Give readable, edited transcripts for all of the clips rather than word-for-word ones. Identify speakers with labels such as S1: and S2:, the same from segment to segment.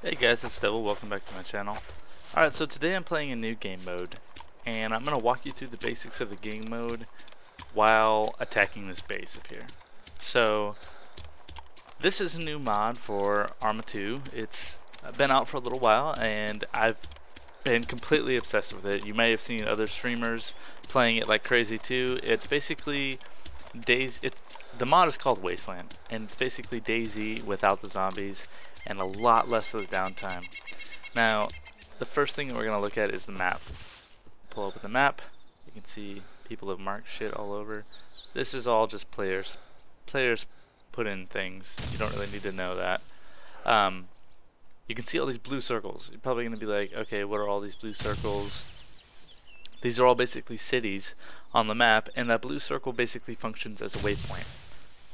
S1: Hey guys, it's Devil. Welcome back to my channel. Alright, so today I'm playing a new game mode, and I'm going to walk you through the basics of the game mode while attacking this base up here. So, this is a new mod for Arma 2. It's been out for a little while, and I've been completely obsessed with it. You may have seen other streamers playing it like crazy too. It's basically the mod is called Wasteland, and it's basically DayZ without the zombies and a lot less of the downtime. Now, the first thing that we're going to look at is the map. Pull open the map. You can see people have marked shit all over. This is all just players. Players put in things. You don't really need to know that. You can see all these blue circles. You're probably going to be like, okay, what are all these blue circles? These are all basically cities on the map, and that blue circle basically functions as a waypoint.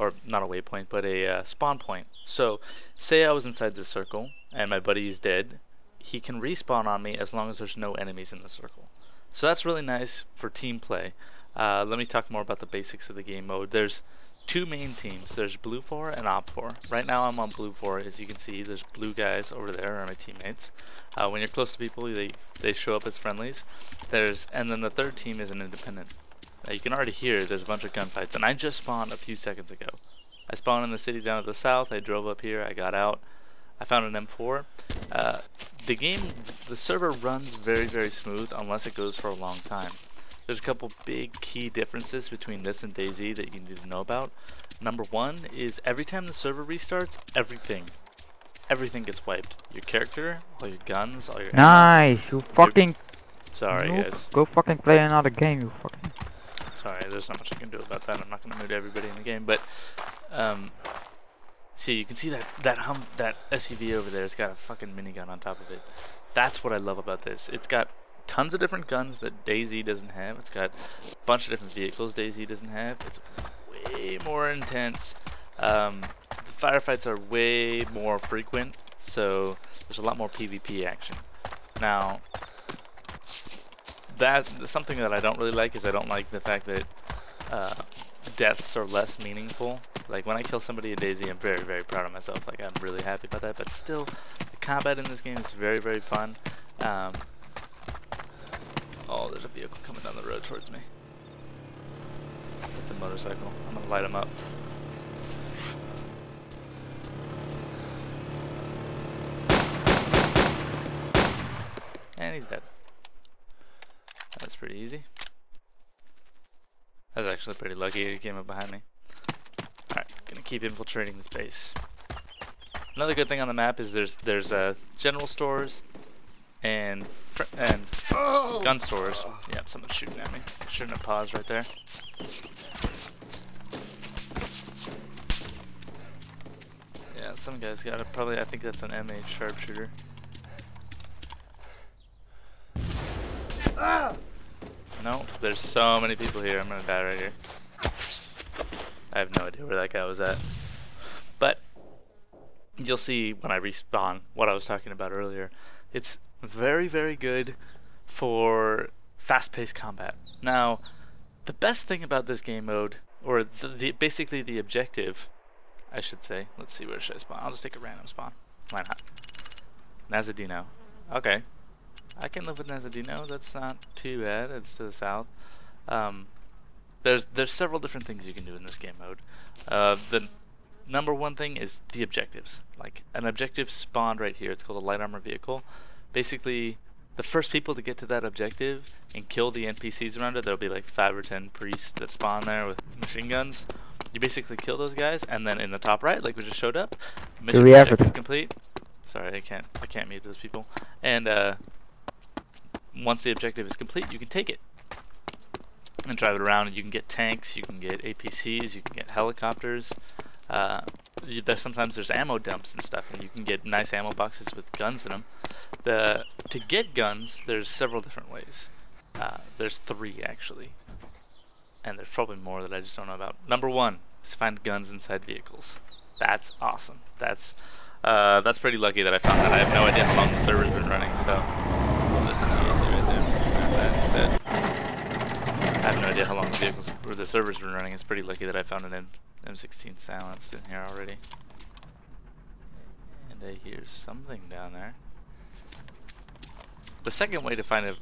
S1: Or not a waypoint, but a spawn point. So, say I was inside this circle, and my buddy is dead. He can respawn on me as long as there's no enemies in the circle. So that's really nice for team play. Let me talk more about the basics of the game mode. There's two main teams. There's Blue 4 and Op 4. Right now I'm on Blue 4. As you can see, there's blue guys over there are my teammates. When you're close to people, they show up as friendlies. And then the third team is an independent. You can already hear there's a bunch of gunfights, and I just spawned a few seconds ago. I spawned in the city down to the south. I drove up here. I got out. I found an M4. The server runs very, very smooth unless it goes for a long time. There's a couple big key differences between this and DayZ that you need to know about. Number one is every time the server restarts, everything gets wiped. Your character, all your guns, all your ammo.
S2: Nice, you fucking.
S1: Sorry,
S2: noob.
S1: guys.
S2: Go fucking play another game, you fucking.
S1: Sorry, there's not much I can do about that. I'm not going to mute everybody in the game, but see, you can see that SUV over there. It's got a fucking minigun on top of it. That's what I love about this. It's got tons of different guns that DayZ doesn't have. It's got a bunch of different vehicles DayZ doesn't have. It's way more intense. The firefights are way more frequent, so there's a lot more PvP action. Now, that's something that I don't really like. Is I don't like the fact that deaths are less meaningful. Like when I kill somebody in DayZ, I'm very, very proud of myself. Like I'm really happy about that. But still, the combat in this game is very, very fun. Oh, there's a vehicle coming down the road towards me. It's a motorcycle. I'm gonna light him up. And he's dead. That's pretty easy. I was actually pretty lucky he came up behind me. Alright, gonna keep infiltrating this base. Another good thing on the map is there's general stores and gun stores. Yep, someone's shooting at me. Shouldn't have paused right there. Yeah, some guy's got it. Probably, I think that's an M8 sharpshooter. No, there's so many people here. I'm gonna die right here. I have no idea where that guy was at. But you'll see when I respawn what I was talking about earlier. It's very, very good for fast-paced combat. Now, the best thing about this game mode, or basically the objective, I should say. Let's see, where should I spawn? I'll just take a random spawn. Why not? Nazadino. Okay. I can live with Nazadino. That's not too bad. It's to the south. There's several different things you can do in this game mode. The number one thing is the objectives. Like an objective spawned right here. It's called a light armor vehicle. Basically, the first people to get to that objective and kill the NPCs around it, there'll be like 5 or 10 priests that spawn there with machine guns. You basically kill those guys, and then in the top right, like we just showed up, mission objective complete. Sorry, I can't mute those people. And once the objective is complete, you can take it and drive it around, and you can get tanks, you can get APCs, you can get helicopters. Sometimes there's ammo dumps and stuff, and you can get nice ammo boxes with guns in them. To get guns, there's several different ways. There's 3 actually, and there's probably more that I just don't know about. Number 1 is find guns inside vehicles. That's awesome. That's pretty lucky that I found that. I have no idea how long the server's been running, so there's a GSA right there. I'm just gonna grab that instead. I have no idea how long the server's been running. It's pretty lucky that I found an M16 silenced in here already. And And I hear something down there. The second way to find a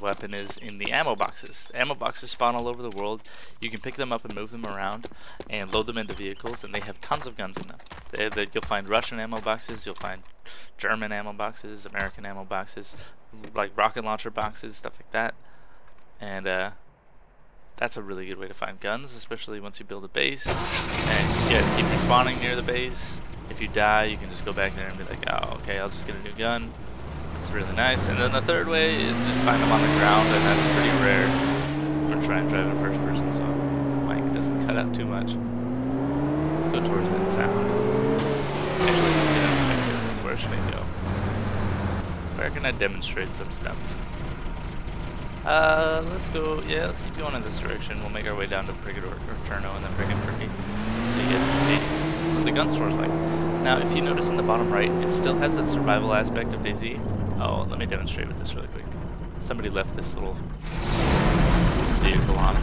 S1: weapon is in the ammo boxes. Ammo boxes spawn all over the world. You can pick them up and move them around and load them into vehicles, and they have tons of guns in them. You'll find Russian ammo boxes, you'll find German ammo boxes, American ammo boxes, like rocket launcher boxes, stuff like that. And that's a really good way to find guns, especially once you build a base and you guys keep respawning near the base. If you die, you can just go back there and be like, oh, okay, I'll just get a new gun. It's really nice. And then the third way is just find them on the ground, and that's pretty rare. I'm gonna try and drive in first person so the mic doesn't cut out too much. Let's go towards that sound. Actually, let's get out of here. Where should I go? Where can I demonstrate some stuff? Let's go. Yeah, let's keep going in this direction. We'll make our way down to Prigged or Cherno and then Friggin' Perky, so you guys can see what the gun store's like. Now, if you notice in the bottom right, it still has that survival aspect of DayZ. Oh, let me demonstrate with this really quick. Somebody left this little vehicle on.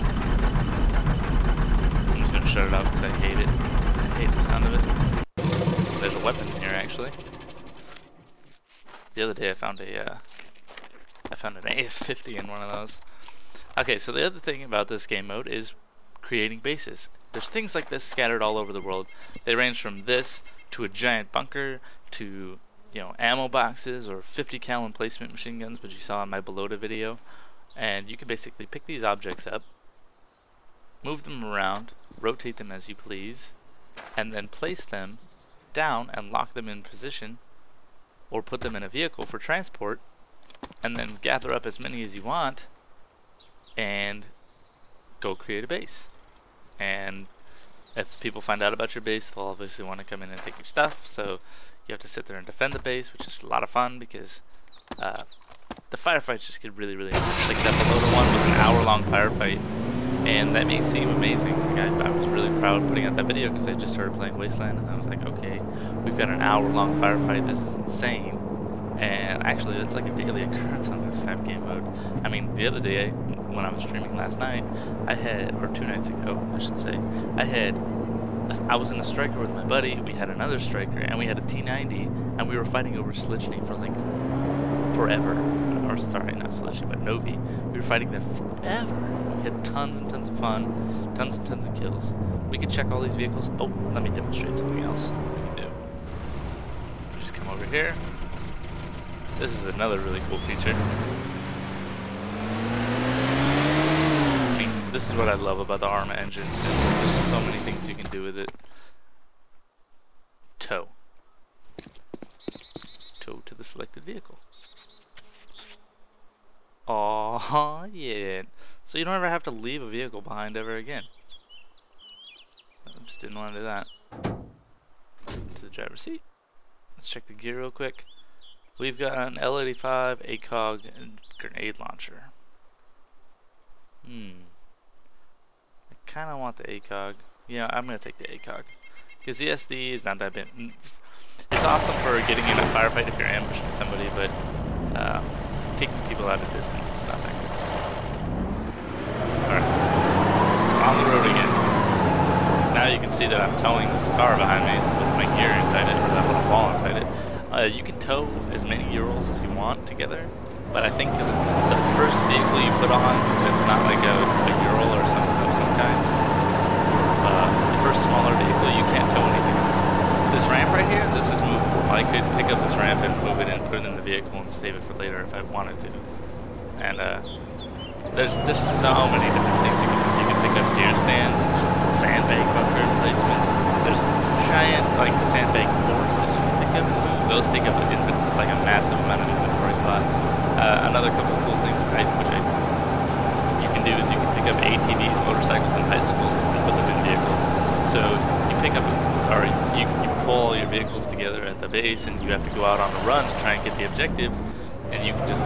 S1: I'm just gonna shut it off because I hate it. I hate the sound of it. There's a weapon in here, actually. The other day I found an AS-50 in one of those. Okay, so the other thing about this game mode is creating bases. There's things like this scattered all over the world. They range from this to a giant bunker to, you know, ammo boxes or 50 cal emplacement machine guns, which you saw in my Belota video. And you can basically pick these objects up, move them around, rotate them as you please, and then place them down and lock them in position, or put them in a vehicle for transport, and then gather up as many as you want and go create a base. And if people find out about your base, they'll obviously want to come in and take your stuff, so you have to sit there and defend the base, which is a lot of fun because the firefights just get really, really intense. Like that Belota one was an hour-long firefight, and that may seem amazing. Like I was really proud putting out that video because I just started playing Wasteland, and I was like, okay, we've got an hour-long firefight. This is insane. And actually, that's like a daily occurrence on this type game mode. I mean, the other day, when I was streaming last night, I had, or 2 nights ago, I should say, I was in a striker with my buddy, we had another striker, and we had a T90, and we were fighting over Slichny for like forever. Or sorry, not Slichny, but Novi. We were fighting there forever. We had tons and tons of fun, tons and tons of kills. We could check all these vehicles. Oh, let me demonstrate something else we can do. Just come over here. This is another really cool feature. I mean, this is what I love about the Arma engine. There's so many things you can do with it. Tow. Tow to the selected vehicle. Oh yeah. So you don't ever have to leave a vehicle behind ever again. I just didn't want to do that. To the driver's seat. Let's check the gear real quick. We've got an L85, ACOG, and grenade launcher. I kind of want the ACOG. Yeah, I'm going to take the ACOG. Because the SD is not that big. It's awesome for getting in a firefight if you're ambushing somebody, but taking people out of distance is not that good. Alright. So on the road again. Now you can see that I'm towing this car behind me with my gear inside it, or that little ball inside it. You can tow as many Urals as you want together, but I think the first vehicle you put on that's not like a Ural or of some kind, the first smaller vehicle, you can't tow anything else. This ramp right here, this is movable. I could pick up this ramp and move it and put it in the vehicle and save it for later if I wanted to. And there's so many different things you can do. You can pick up deer stands, sandbag bunker emplacements. There's giant like sandbag forks that you can pick up and move. Those take up like a massive amount of inventory slot. Another couple of cool things you can do is you can pick up ATVs, motorcycles, and bicycles and put them in vehicles. So you pick up, or you pull all your vehicles together at the base, and you have to go out on a run to try and get the objective. And you can just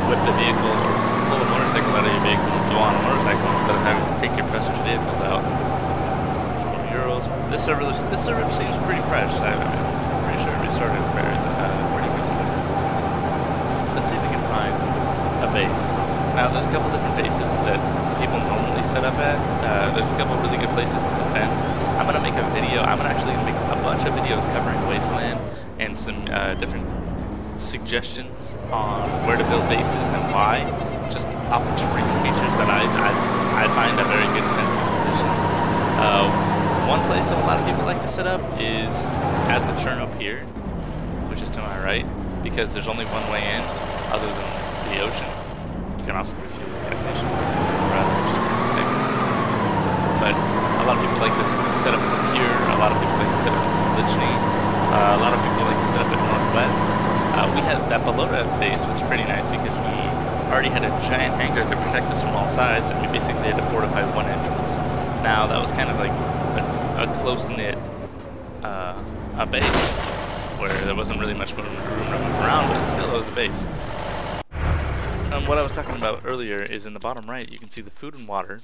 S1: whip the vehicle or pull a motorcycle out of your vehicle and go on a motorcycle instead of having to take your pressure vehicles out. Euros. This server seems pretty fresh. I'm pretty sure it restarted pretty recently. Let's see if we can find a base. Now, there's a couple different bases that people normally set up at. There's a couple really good places to defend. I'm gonna make a video. I'm actually gonna make a bunch of videos covering Wasteland and some different suggestions on where to build bases and why, just off the terrain features that I find a very good defensive position. One place that a lot of people like to set up is at the Cherno Pier, which is to my right, because there's only one way in other than the ocean. You can also refuel the gas station, which is pretty sick. But a lot of people like to set up at the pier, a lot of people like to set up in Salichny, a lot of people like to set up at Northwest. We had that Balota base was pretty nice because we already had a giant hangar to protect us from all sides, and we basically had to fortify one entrance. Now that was kind of like a close-knit a base where there wasn't really much room to move around, but still it was a base. And what I was talking about earlier is in the bottom right, you can see the food and water,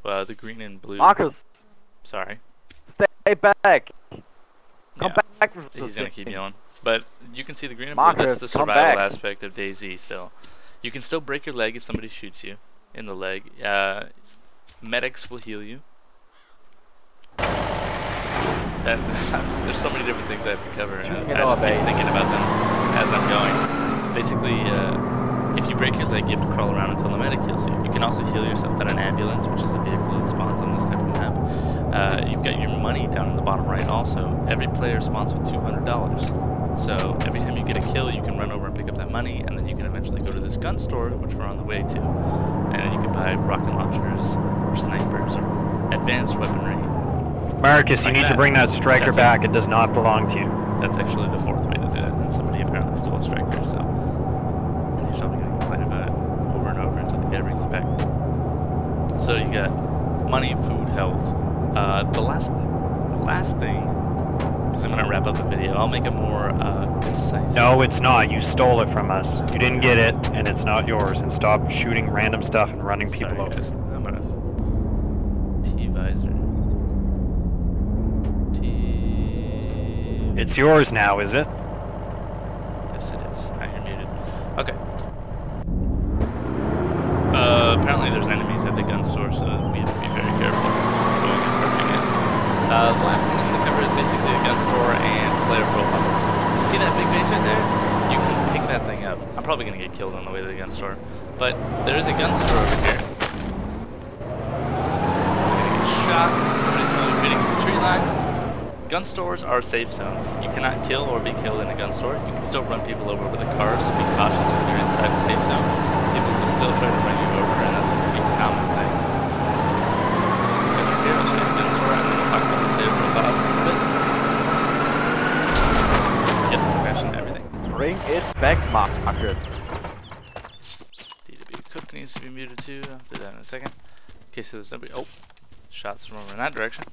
S1: the green and blue.
S2: Marcus,
S1: Sorry.
S2: stay back. Come
S1: Yeah,
S2: back.
S1: he's gonna keep yelling. But you can see the green and
S2: Marcus,
S1: blue. That's the
S2: come
S1: survival
S2: back.
S1: aspect of DayZ. Still, you can still break your leg if somebody shoots you in the leg. Medics will heal you. There's so many different things I have to cover, and I just keep thinking about them as I'm going. Basically, if you break your leg, you have to crawl around until the medic heals you. You can also heal yourself at an ambulance, which is a vehicle that spawns on this type of map. You've got your money down in the bottom right also. Every player spawns with $200. So every time you get a kill, you can run over and pick up that money, and then you can eventually go to this gun store, which we're on the way to. And then you can buy rocket launchers, or snipers, or advanced weaponry.
S3: Marcus, you need to bring that striker back. It does not belong to you.
S1: That's actually the fourth way to do it, and somebody apparently stole a striker, so... And he's probably going to complain about it over and over until the guy brings it back. So you got money, food, health. The last thing, because I'm going to wrap up the video, I'll make it more concise.
S3: No, it's not. You stole it from us. You didn't get it, and it's not yours. And stop shooting random stuff and running people over.
S1: Guys, I'm going to... T-visor.
S3: It's yours now, is it?
S1: Yes, it is. Now you're muted. Okay. Apparently there's enemies at the gun store, so we have to be very careful going and approaching it. The last thing I'm going to cover is basically the gun store and player profiles. You see that big base right there? You can pick that thing up. I'm probably going to get killed on the way to the gun store, but there is a gun store over here. I'm going to get shot. Somebody's going to be hitting the tree line. Gun stores are safe zones. You cannot kill or be killed in a gun store. You can still run people over with a car, so be cautious when you're inside the safe zone. People will still try to run you over, and that's a pretty common thing. Over here, I'll show you the gun store, and then we'll talk about the player profile for a little bit. Yep, crashing everything.
S2: Bring it back, Marcus.
S1: DW Cook needs to be muted too. I'll do that in a second. Okay, so there's nobody. Oh, shots from over in that direction.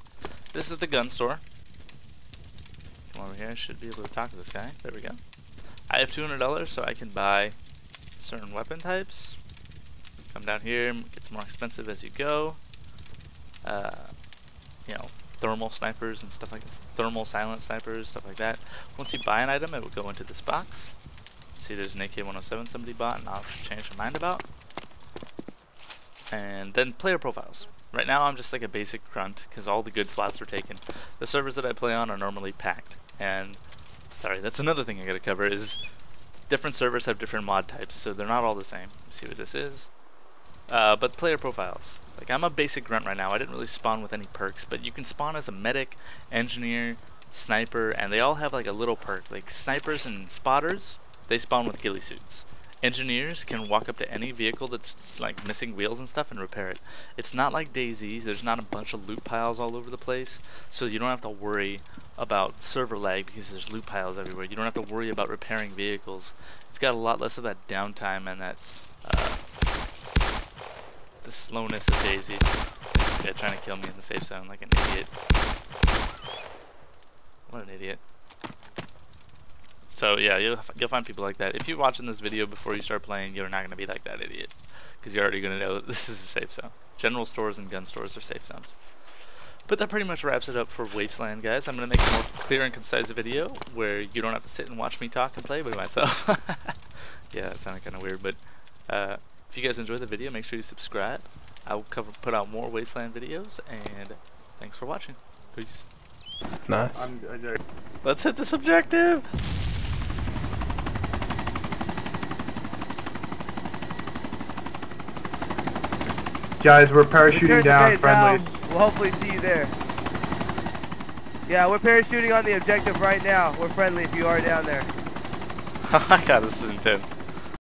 S1: This is the gun store. Come over here, I should be able to talk to this guy. There we go. I have $200, so I can buy certain weapon types. Come down here, it gets more expensive as you go. You know, thermal snipers and stuff like this. Thermal silent snipers, stuff like that. Once you buy an item, it will go into this box. See, there's an AK-107 somebody bought and I'll change my mind about. And then player profiles. Right now I'm just like a basic grunt because all the good slots are taken. The servers that I play on are normally packed. And, sorry, that's another thing I gotta cover is different servers have different mod types, so they're not all the same. Let's see what this is. But player profiles. Like, I'm a basic grunt right now. I didn't really spawn with any perks, but you can spawn as a medic, engineer, sniper, and they all have like a little perk. Like snipers and spotters, they spawn with ghillie suits. Engineers can walk up to any vehicle that's like missing wheels and stuff and repair it. It's not like DayZ. There's not a bunch of loot piles all over the place, so you don't have to worry about server lag because there's loot piles everywhere. You don't have to worry about repairing vehicles. It's got a lot less of that downtime and that the slowness of DayZ. This guy trying to kill me in the safe zone like an idiot. What an idiot. So yeah, you'll find people like that. If you're watching this video before you start playing, you're not going to be like that idiot. Because you're already going to know that this is a safe zone. General stores and gun stores are safe zones. But that pretty much wraps it up for Wasteland, guys. I'm going to make a more clear and concise video where you don't have to sit and watch me talk and play by myself. Yeah, that sounded kind of weird, but if you guys enjoyed the video, make sure you subscribe. I will put out more Wasteland videos, and thanks for watching. Peace.
S4: Nice.
S1: Let's hit this objective.
S5: Guys, we're parachuting down, friendly.
S6: We'll hopefully see you there. Yeah, we're parachuting on the objective right now. We're friendly if you are down there.
S1: Oh my god, this is intense.